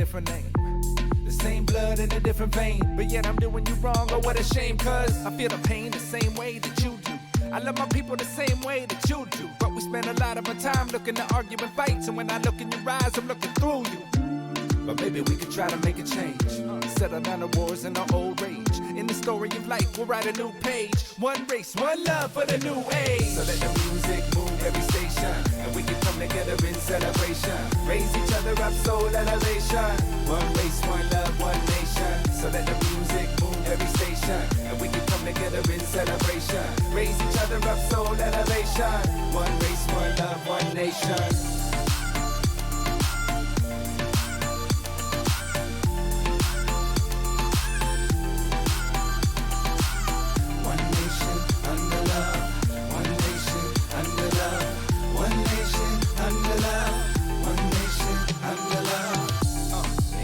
different name. The same blood in a different vein, but yet I'm doing you wrong, oh what a shame. Cause I feel the pain the same way that you do. I love my people the same way that you do. But we spend a lot of our time looking to argue and fight. So when I look in your eyes, I'm looking through you. But maybe we could try to make a change. Settle down the wars and our old rage. In the story of life, we'll write a new page. One race, one love for the new age. So let the music move every station, and we can come together in celebration. Raise each other up, soul elevation. One race, one love, one nation. So let the music move every station, and we can come together in celebration. Raise each other up, soul elevation. One race, one love, one nation.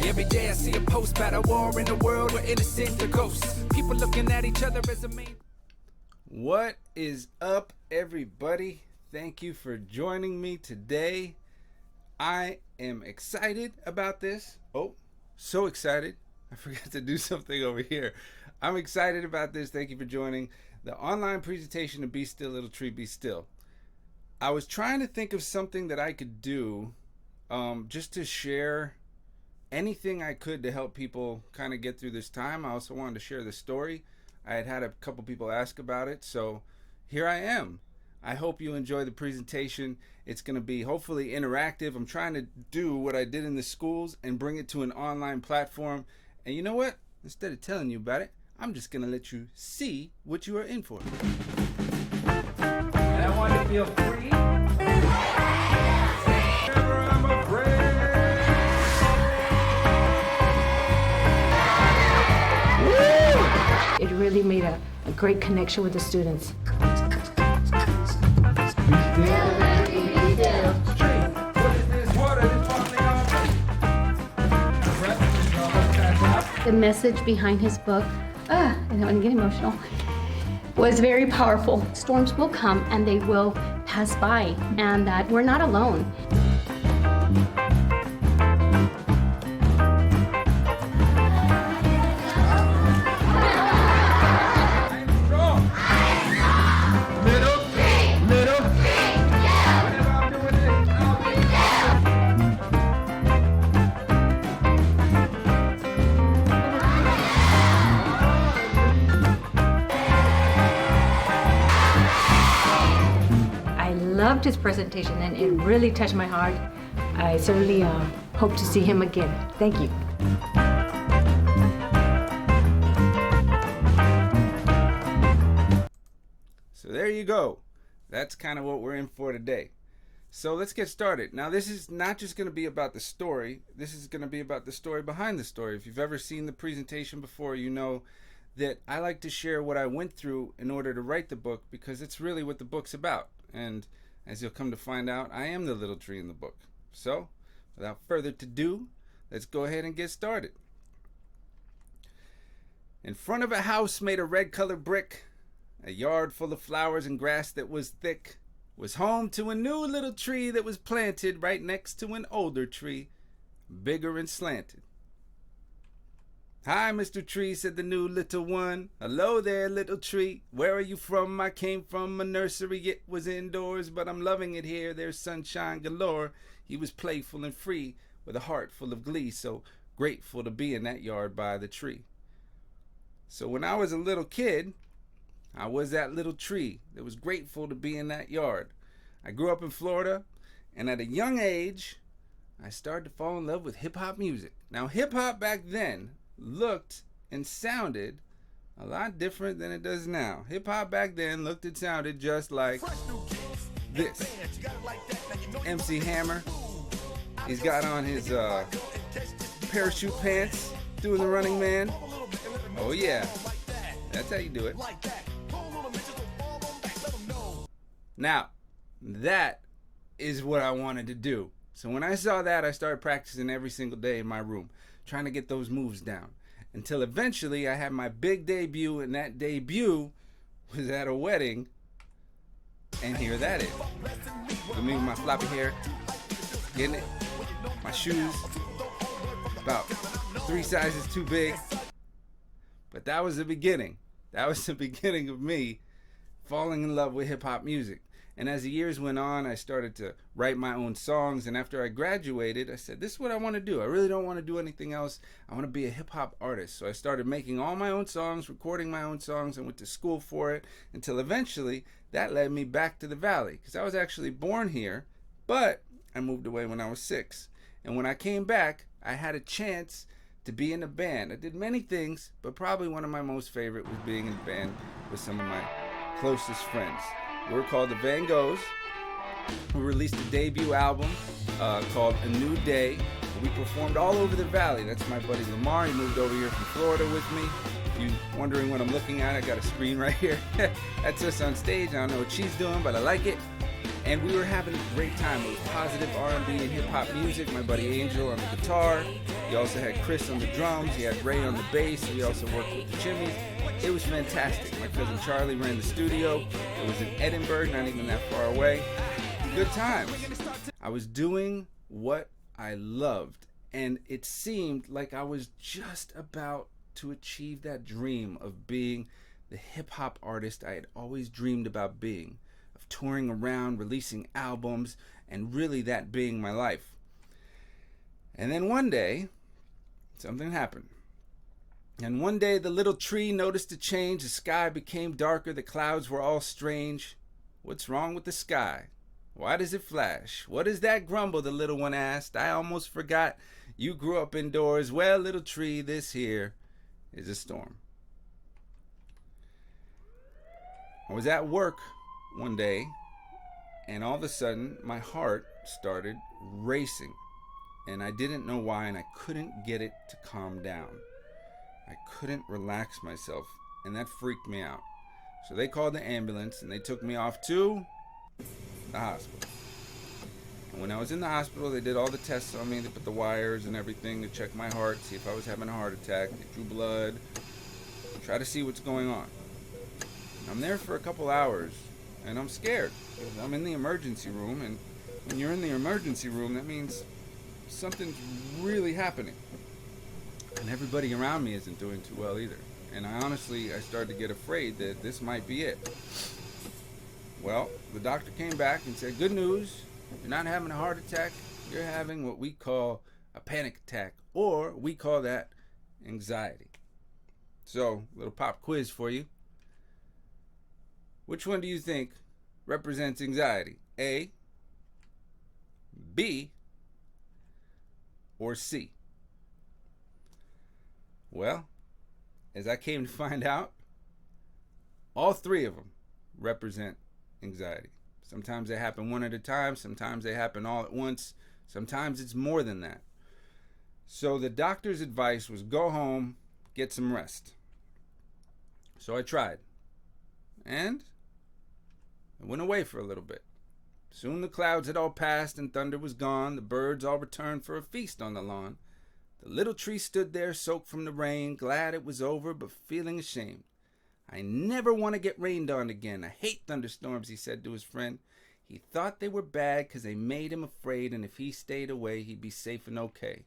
Every day I see a post about a war in the world where innocent are ghosts. People looking at each other as a main. What is up, everybody? Thank you for joining me today. I am excited about this. Oh, so excited. I forgot to do something over here. I'm excited about this. Thank you for joining the online presentation of Be Still, Little Tree, Be Still. I was trying to think of something that I could do just to share anything I could to help people kind of get through this time. I also wanted to share the story. I had a couple people ask about it, so here I am. I hope you enjoy the presentation. It's going to be hopefully interactive. I'm trying to do what I did in the schools and bring it to an online platform. And you know what? Instead of telling you about it, I'm just going to let you see what you are in for. And I want to feel free. Whenever I'm afraid. It really made a great connection with the students. The message behind his book, and I'm getting emotional, was very powerful. Storms will come and they will pass by, and that we're not alone. Loved his presentation and it really touched my heart. I certainly hope to see him again. Thank you. So there you go. That's kind of what we're in for today. So let's get started. Now this is not just going to be about the story. This is going to be about the story behind the story. If you've ever seen the presentation before, you know that I like to share what I went through in order to write the book, because it's really what the book's about. And as you'll come to find out, I am the little tree in the book. So, without further ado, let's go ahead and get started. In front of a house made of red-colored brick, a yard full of flowers and grass that was thick, was home to a new little tree that was planted right next to an older tree, bigger and slanted. "Hi, Mr. Tree," said the new little one. "Hello there, little tree. Where are you from?" "I came from a nursery. It was indoors, but I'm loving it here. There's sunshine galore." He was playful and free, with a heart full of glee, so grateful to be in that yard by the tree. So when I was a little kid, I was that little tree that was grateful to be in that yard. I grew up in Florida, and at a young age, I started to fall in love with hip-hop music. Now, hip-hop back then looked and sounded a lot different than it does now. Hip-hop back then looked and sounded just like this. MC Hammer, he's got on his parachute pants, doing the Running Man. Oh yeah, that's how you do it. Now, that is what I wanted to do. So when I saw that, I started practicing every single day in my room, trying to get those moves down, until eventually I had my big debut, and that debut was at a wedding. And here that is. With me with my floppy hair, getting it, my shoes, about 3 sizes too big. But that was the beginning. That was the beginning of me falling in love with hip hop music. And as the years went on, I started to write my own songs. And after I graduated, I said, this is what I want to do. I really don't want to do anything else. I want to be a hip hop artist. So I started making all my own songs, recording my own songs, and went to school for it until eventually that led me back to the Valley. Because I was actually born here, but I moved away when I was 6. And when I came back, I had a chance to be in a band. I did many things, but probably one of my most favorite was being in a band with some of my closest friends. We were called the Van Goghs. We released a debut album called A New Day. We performed all over the Valley. That's my buddy Lamar. He moved over here from Florida with me. If you're wondering what I'm looking at, I got a screen right here. That's us on stage. I don't know what she's doing, but I like it. And we were having a great time. It was positive R&B and hip-hop music. My buddy Angel on the guitar. He also had Chris on the drums. He had Ray on the bass. He also worked with the Chimneys. It was fantastic. My cousin Charlie ran the studio. It was in Edinburgh, not even that far away. Good times. I was doing what I loved, and it seemed like I was just about to achieve that dream of being the hip-hop artist I had always dreamed about being, of touring around, releasing albums, and really that being my life. And then one day, something happened. And one day the little tree noticed a change. The sky became darker. The clouds were all strange. What's wrong with the sky? Why does it flash? What is that grumble? The little one asked. I almost forgot you grew up indoors. Well, little tree, this here is a storm. I was at work one day, and all of a sudden my heart started racing. And I didn't know why, and I couldn't get it to calm down. I couldn't relax myself, and that freaked me out. So they called the ambulance, and they took me off to the hospital. And when I was in the hospital, they did all the tests on me. They put the wires and everything to check my heart, see if I was having a heart attack. They drew blood, try to see what's going on. I'm there for a couple hours, and I'm scared. I'm in the emergency room, and when you're in the emergency room, that means something's really happening. And everybody around me isn't doing too well either. And I started to get afraid that this might be it. Well, the doctor came back and said, good news, you're not having a heart attack, you're having what we call a panic attack, or we call that anxiety. So, little pop quiz for you. Which one do you think represents anxiety? A, B, or C? Well, as I came to find out, all 3 of them represent anxiety. Sometimes they happen one at a time. Sometimes they happen all at once. Sometimes it's more than that. So the doctor's advice was go home, get some rest. So I tried. And I went away for a little bit. Soon the clouds had all passed and thunder was gone. The birds all returned for a feast on the lawn. The little tree stood there, soaked from the rain, glad it was over, but feeling ashamed. I never want to get rained on again. I hate thunderstorms, he said to his friend. He thought they were bad because they made him afraid, and if he stayed away, he'd be safe and okay.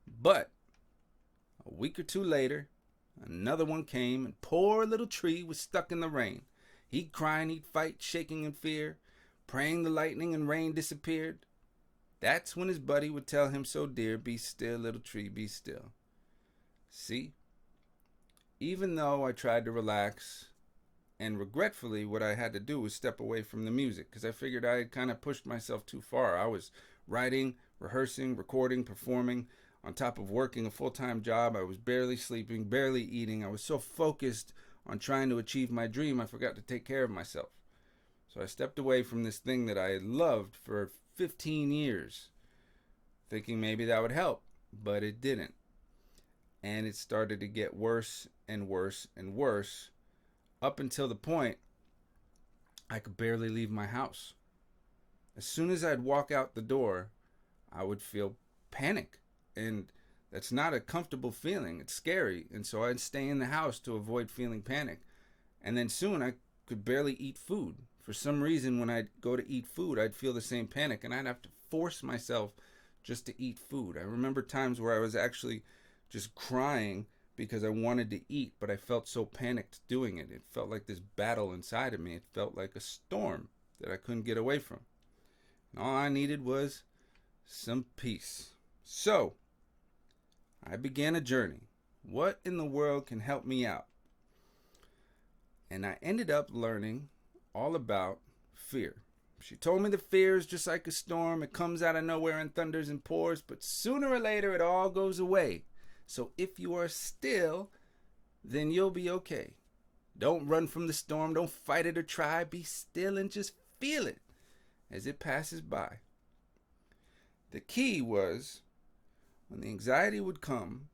But a week or 2 later, another one came, and poor little tree was stuck in the rain. He'd cry and he'd fight, shaking in fear, praying the lightning and rain disappeared. That's when his buddy would tell him so dear, be still, little tree, be still. See, even though I tried to relax, and regretfully what I had to do was step away from the music, because I figured I had kind of pushed myself too far. I was writing, rehearsing, recording, performing, on top of working a full-time job. I was barely sleeping, barely eating. I was so focused on trying to achieve my dream, I forgot to take care of myself. So I stepped away from this thing that I had loved for 15 years, thinking maybe that would help, but it didn't. And it started to get worse and worse and worse, up until the point I could barely leave my house. As soon as I'd walk out the door, I would feel panic, and that's not a comfortable feeling. It's scary, and so I'd stay in the house to avoid feeling panic. And then soon I could barely eat food. For some reason, when I'd go to eat food, I'd feel the same panic, and I'd have to force myself just to eat food. I remember times where I was actually just crying because I wanted to eat, but I felt so panicked doing it. It felt like this battle inside of me. It felt like a storm that I couldn't get away from. And all I needed was some peace. So, I began a journey. What in the world can help me out? And I ended up learning all about fear. She told me that fear is just like a storm. It comes out of nowhere and thunders and pours, but sooner or later it all goes away. So if you are still, then you'll be okay. Don't run from the storm. Don't fight it or try. Be still and just feel it as it passes by. The key was when the anxiety would come,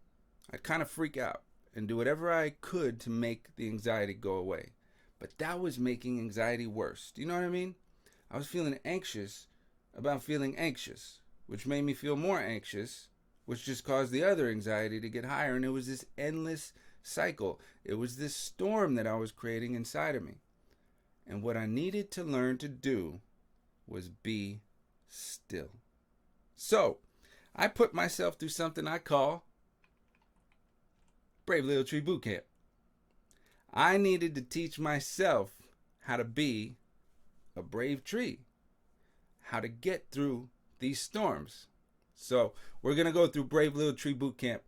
I'd kind of freak out and do whatever I could to make the anxiety go away. But that was making anxiety worse. Do you know what I mean? I was feeling anxious about feeling anxious, which made me feel more anxious, which just caused the other anxiety to get higher. And it was this endless cycle. It was this storm that I was creating inside of me. And what I needed to learn to do was be still. So I put myself through something I call Brave Little Tree Boot Camp. I needed to teach myself how to be a brave tree, how to get through these storms. So we're going to go through Brave Little Tree Boot Camp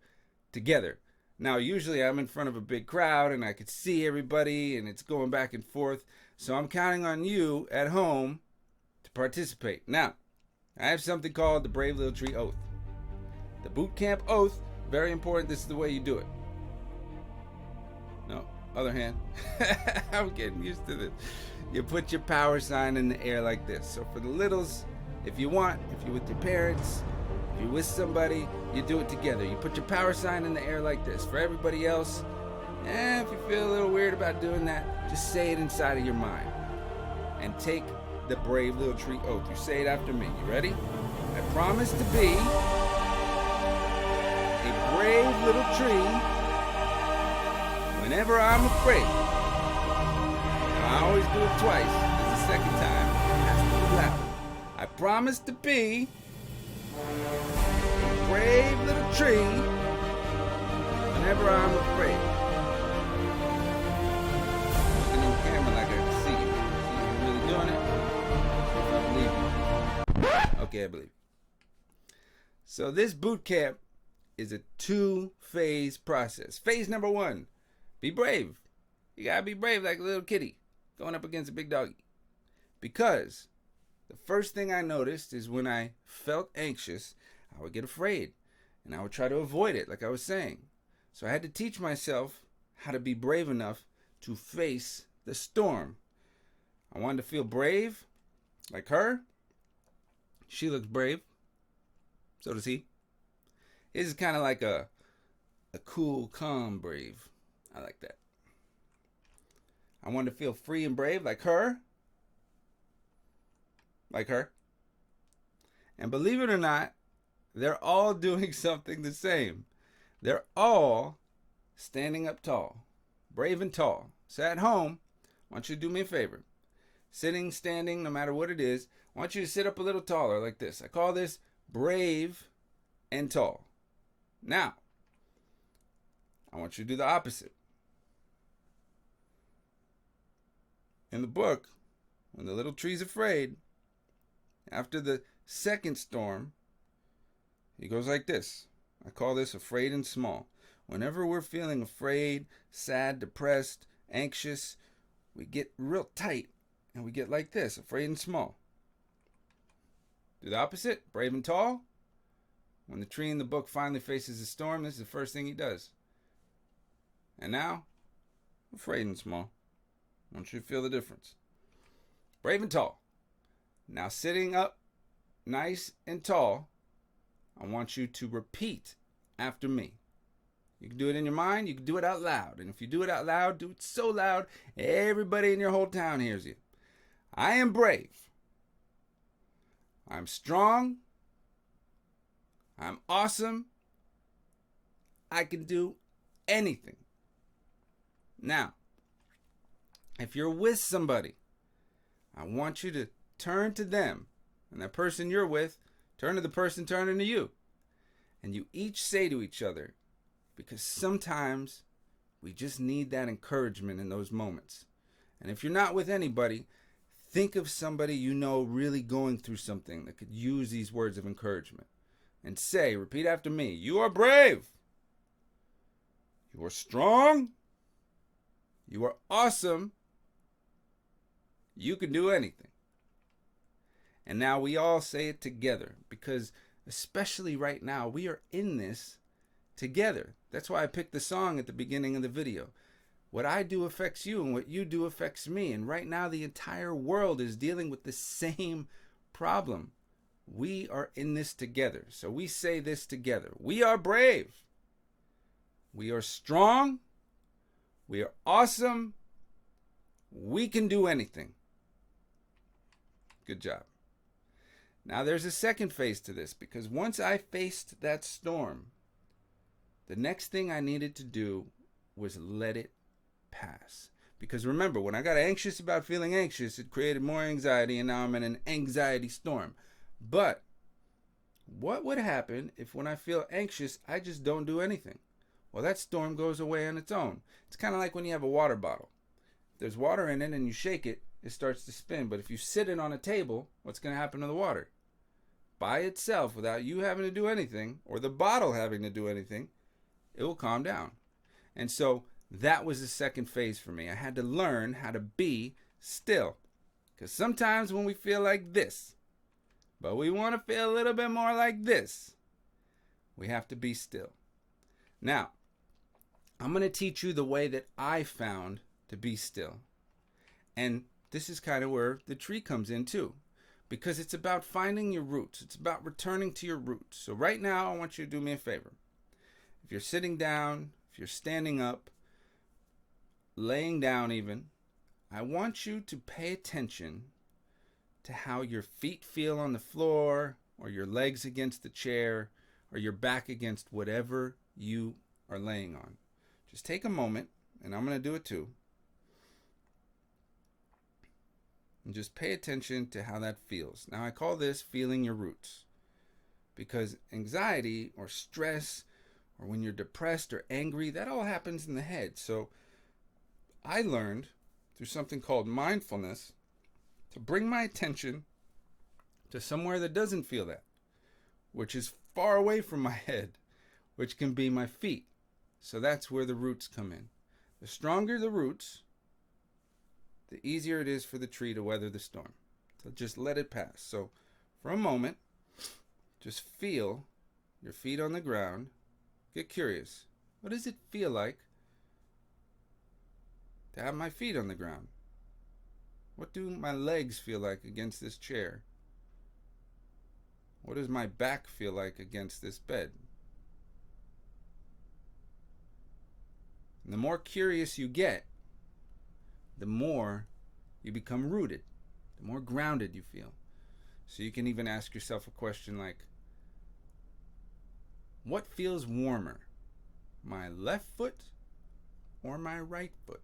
together. Now, usually I'm in front of a big crowd and I could see everybody and it's going back and forth. So I'm counting on you at home to participate. Now, I have something called the Brave Little Tree Oath. The boot camp oath, very important. This is the way you do it. No, other hand. I'm getting used to this. You put your power sign in the air like this. So for the littles, if you want, if you're with your parents, if you're with somebody, you do it together. You put your power sign in the air like this. For everybody else, if you feel a little weird about doing that, just say it inside of your mind. And take the Brave Little Tree Oath. You say it after me. You ready? I promise to be a brave little tree whenever I'm afraid. I always do it twice, because the second time it has to be loud. I promise to be a brave little tree whenever I'm afraid. Looking on camera like I can see you. See you really doing it? I believe you. Okay, I believe you. So this boot camp is a 2-phase process. Phase number 1, be brave. You gotta be brave like a little kitty going up against a big doggy. Because the first thing I noticed is when I felt anxious, I would get afraid and I would try to avoid it, like I was saying. So I had to teach myself how to be brave enough to face the storm. I wanted to feel brave like her. She looks brave. So does he. His is kind of like a cool, calm brave. I like that. I wanted to feel free and brave like her. Like her. And believe it or not, they're all doing something the same. They're all standing up tall. Brave and tall. So at home, I want you to do me a favor. Sitting, standing, no matter what it is, I want you to sit up a little taller like this. I call this brave and tall. Now, I want you to do the opposite. In the book, when the little tree's afraid, after the second storm, he goes like this. I call this afraid and small. Whenever we're feeling afraid, sad, depressed, anxious, we get real tight and we get like this, afraid and small. Do the opposite, brave and tall. When the tree in the book finally faces a storm, this is the first thing he does. And now, afraid and small. I want you to feel the difference. Brave and tall. Now sitting up nice and tall, I want you to repeat after me. You can do it in your mind, you can do it out loud. And if you do it out loud, do it so loud, everybody in your whole town hears you. I am brave. I'm strong. I'm awesome. I can do anything. Now, if you're with somebody, I want you to turn to them and that person you're with Turn to the person turning to you. And you each say to each other, because sometimes we just need that encouragement in those moments. And if you're not with anybody, think of somebody you know really going through something that could use these words of encouragement. And say, repeat after me, you are brave. You are strong. You are awesome. You can do anything. And now we all say it together, because especially right now, we are in this together. That's why I picked the song at the beginning of the video. What I do affects you, and what you do affects me. And right now, the entire world is dealing with the same problem. We are in this together. So we say this together. We are brave. We are strong. We are awesome. We can do anything. Good job. Now there's a second phase to this, because once I faced that storm, the next thing I needed to do was let it pass. Because remember, when I got anxious about feeling anxious, it created more anxiety, and now I'm in an anxiety storm. But what would happen if when I feel anxious, I just don't do anything? Well, that storm goes away on its own. It's kind of like when you have a water bottle. If there's water in it and you shake it, it starts to spin. But if you sit it on a table, what's going to happen to the water? By itself, without you having to do anything, or the bottle having to do anything, it will calm down. And so that was the second phase for me. I had to learn how to be still. Because sometimes when we feel like this, but we want to feel a little bit more like this, we have to be still. Now, I'm going to teach you the way that I found to be still. And this is kind of where the tree comes in too. Because it's about finding your roots. It's about returning to your roots. So right now, I want you to do me a favor. If you're sitting down, if you're standing up, laying down even, I want you to pay attention to how your feet feel on the floor, or your legs against the chair, or your back against whatever you are laying on. Just take a moment, and I'm going to do it too. And just pay attention to how that feels. Now, I call this feeling your roots, because anxiety or stress, or when you're depressed or angry, that all happens in the head. So I learned through something called mindfulness to bring my attention to somewhere that doesn't feel that, which is far away from my head, which can be my feet. So that's where the roots come in. The stronger the roots, the easier it is for the tree to weather the storm. So just let it pass. So for a moment, just feel your feet on the ground. Get curious. What does it feel like to have my feet on the ground? What do my legs feel like against this chair? What does my back feel like against this bed? And the more curious you get, the more you become rooted, the more grounded you feel. So you can even ask yourself a question like, what feels warmer, my left foot or my right foot?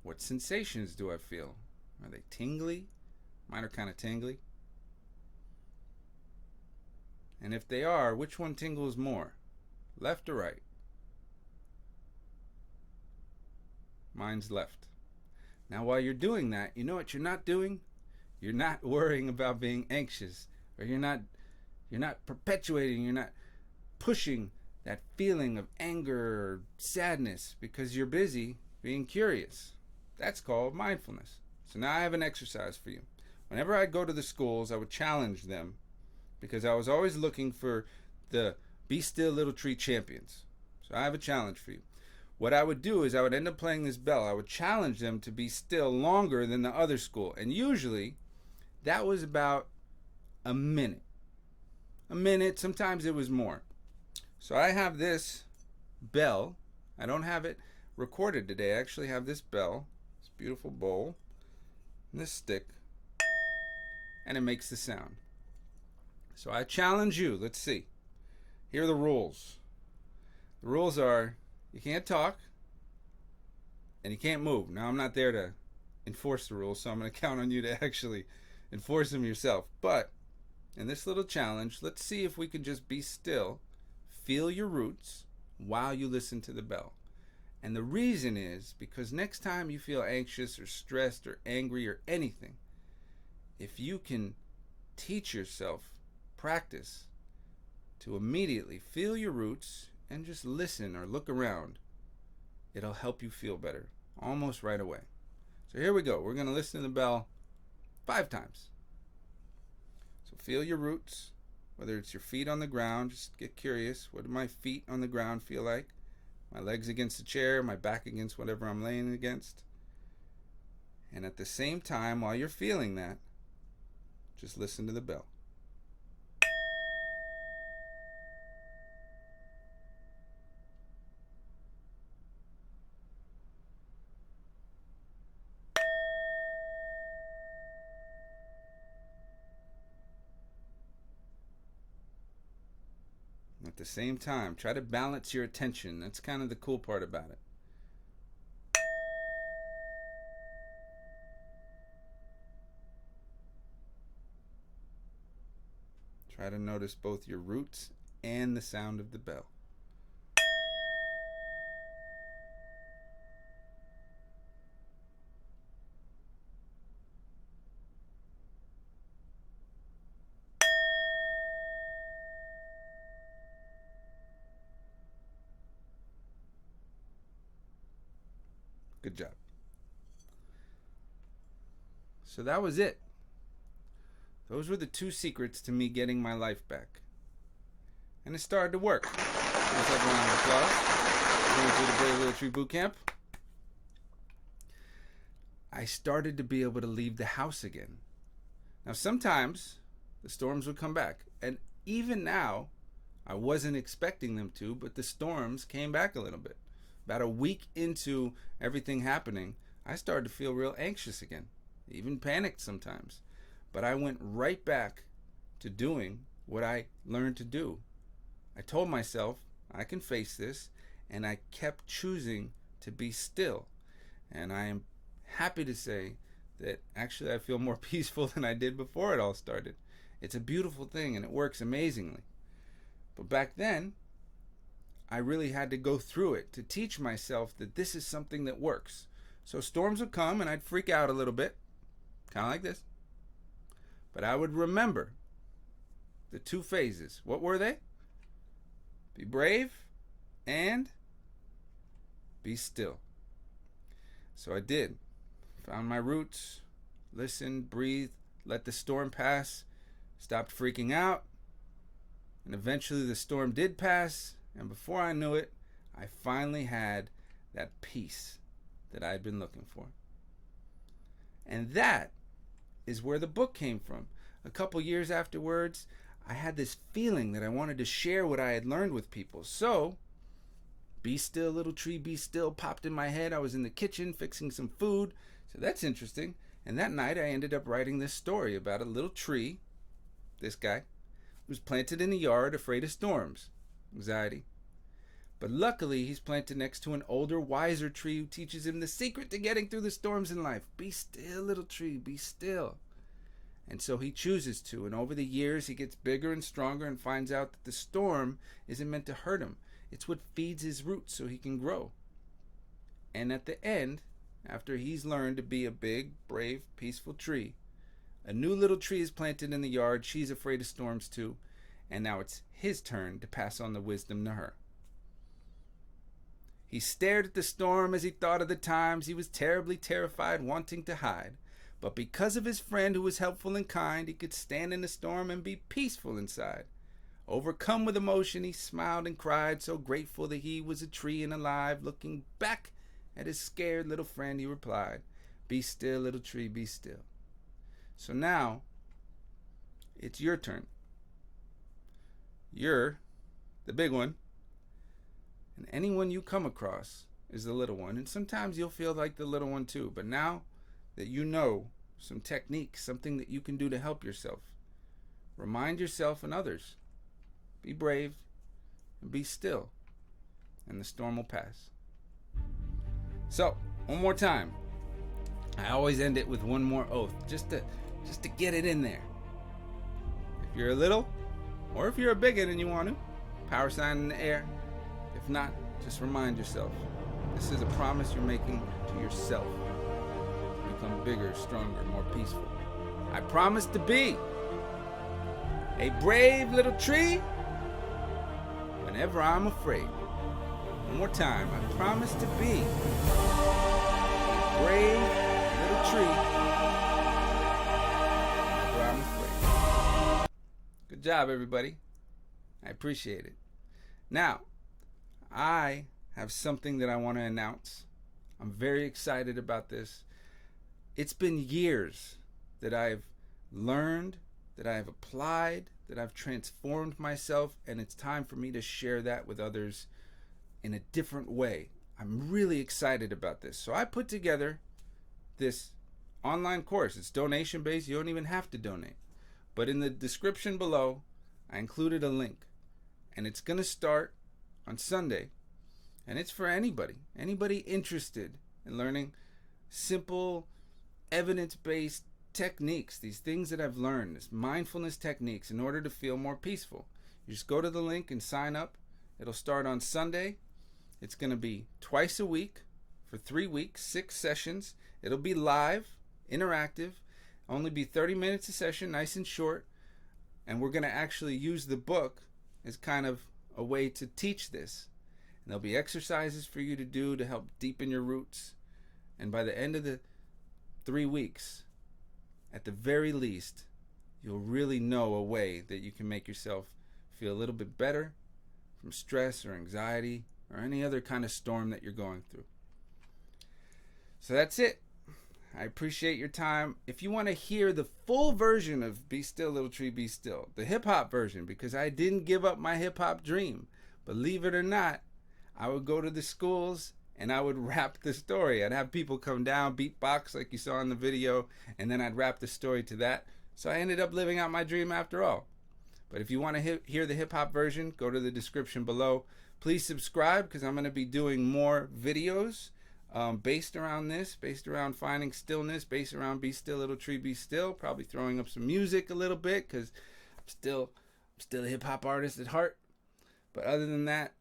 What sensations do I feel? Are they tingly? Mine are kind of tingly. And if they are, which one tingles more? Left or right? Mine's left. Now while you're doing that, you know what you're not doing? You're not worrying about being anxious, or you're not perpetuating, you're not pushing that feeling of anger or sadness, because you're busy being curious. That's called mindfulness. So now I have an exercise for you. Whenever I go to the schools, I would challenge them, because I was always looking for the Be Still Little Tree champions. So I have a challenge for you. What I would do is I would end up playing this bell. I would challenge them to be still longer than the other school. And usually that was about a minute. A minute, sometimes it was more. So I have this bell. I don't have it recorded today. I actually have this bell, this beautiful bowl, and this stick, and it makes the sound. So I challenge you. Let's see. Here are the rules. The rules are, you can't talk and you can't move. Now, I'm not there to enforce the rules, so I'm going to count on you to actually enforce them yourself. But in this little challenge, let's see if we can just be still, feel your roots while you listen to the bell. And the reason is because next time you feel anxious or stressed or angry or anything, if you can teach yourself, practice to immediately feel your roots and just listen or look around, it'll help you feel better almost right away. So here we go. We're going to listen to the bell 5 times. So feel your roots, whether it's your feet on the ground. Just get curious. What do my feet on the ground feel like? My legs against the chair, my back against whatever I'm laying against. And at the same time, while you're feeling that, just listen to the bell. At the same time, try to balance your attention. That's kind of the cool part about it. Try to notice both your roots and the sound of the bell. Good job. So that was it. Those were the 2 secrets to me getting my life back. And it started to work. Let's have a round of applause. Going through the Brave Little Tree Boot Camp. I started to be able to leave the house again. Now sometimes the storms would come back. And even now, I wasn't expecting them to, but the storms came back a little bit. About a week into everything happening, I started to feel real anxious again, even panicked sometimes. But I went right back to doing what I learned to do. I told myself I can face this, and I kept choosing to be still. And I am happy to say that actually I feel more peaceful than I did before it all started. It's a beautiful thing, and it works amazingly. But back then, I really had to go through it to teach myself that this is something that works. So storms would come and I'd freak out a little bit, kind of like this. But I would remember the 2 phases. What were they? Be brave and be still. So I did. Found my roots, listened, breathed, let the storm pass, stopped freaking out, and eventually the storm did pass. And before I knew it, I finally had that peace that I'd been looking for. And that is where the book came from. A couple years afterwards, I had this feeling that I wanted to share what I had learned with people. So, Be Still, Little Tree, Be Still popped in my head. I was in the kitchen fixing some food. So that's interesting. And that night, I ended up writing this story about a little tree, this guy, who was planted in the yard, afraid of storms. Anxiety. But luckily, he's planted next to an older, wiser tree who teaches him the secret to getting through the storms in life. Be still, little tree, be still. And so he chooses to, and over the years, he gets bigger and stronger and finds out that the storm isn't meant to hurt him. It's what feeds his roots so he can grow. And at the end, after he's learned to be a big, brave, peaceful tree, a new little tree is planted in the yard. She's afraid of storms too. And now it's his turn to pass on the wisdom to her. He stared at the storm as he thought of the times he was terribly terrified, wanting to hide. But because of his friend who was helpful and kind, he could stand in the storm and be peaceful inside. Overcome with emotion, he smiled and cried, so grateful that he was a tree and alive. Looking back at his scared little friend, he replied, "Be still, little tree, be still." So now, it's your turn. You're the big one, and anyone you come across is the little one. And sometimes you'll feel like the little one too. But now that you know some techniques, something that you can do to help yourself, remind yourself and others. Be brave and be still, and the storm will pass. So, one more time. I always end it with one more oath, just to get it in there. If you're a little, or if you're a bigot and you want to, power sign in the air. If not, just remind yourself, this is a promise you're making to yourself to become bigger, stronger, more peaceful. I promise to be a brave little tree whenever I'm afraid. One more time, I promise to be a brave little tree whenever I'm afraid. Good job, everybody. I appreciate it. Now, I have something that I want to announce. I'm very excited about this. It's been years that I've learned, that I've applied, that I've transformed myself, and it's time for me to share that with others in a different way. I'm really excited about this. So I put together this online course. It's donation based. You don't even have to donate. But in the description below, I included a link. And it's going to start on Sunday. And it's for anybody interested in learning simple, evidence-based techniques, these things that I've learned, these mindfulness techniques in order to feel more peaceful. You just go to the link and sign up. It'll start on Sunday. It's going to be twice a week for 3 weeks, 6 sessions. It'll be live, interactive, only be 30 minutes a session, nice and short. And we're going to actually use the book as kind of a way to teach this. And there'll be exercises for you to do to help deepen your roots. And by the end of the 3 weeks, at the very least, you'll really know a way that you can make yourself feel a little bit better from stress or anxiety or any other kind of storm that you're going through. So that's it. I appreciate your time. If you want to hear the full version of Be Still, Little Tree, Be Still, the hip-hop version, because I didn't give up my hip-hop dream, believe it or not, I would go to the schools and I would rap the story. I'd have people come down, beatbox like you saw in the video, and then I'd rap the story to that. So I ended up living out my dream after all. But if you want to hear the hip-hop version, go to the description below. Please subscribe, because I'm going to be doing more videos based around this, based around finding stillness, based around Be Still, Little Tree, Be Still. Probably throwing up some music a little bit, because I'm still a hip-hop artist at heart. But other than that,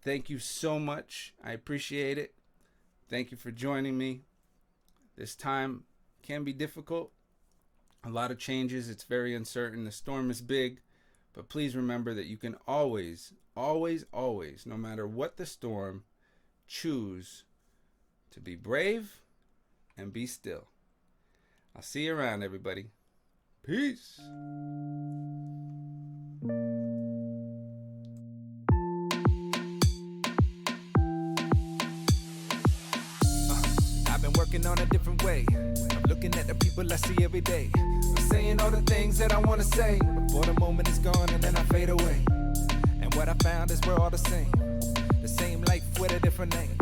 thank you so much. I appreciate it. Thank you for joining me. This time can be difficult. A lot of changes. It's very uncertain. The storm is big. But please remember that you can always, always, always, no matter what the storm, choose to be brave and be still. I'll see you around, everybody. Peace. I've been working on a different way. I'm looking at the people I see every day. I'm saying all the things that I want to say before the moment is gone and then I fade away. And what I found is we're all the same. The same life with a different name.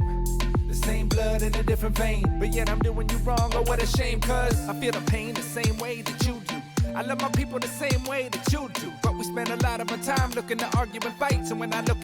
The same blood in a different vein. But yet I'm doing you wrong, oh what a shame. Cause I feel the pain the same way that you do. I love my people the same way that you do. But we spend a lot of our time looking to argue and fight. So when I look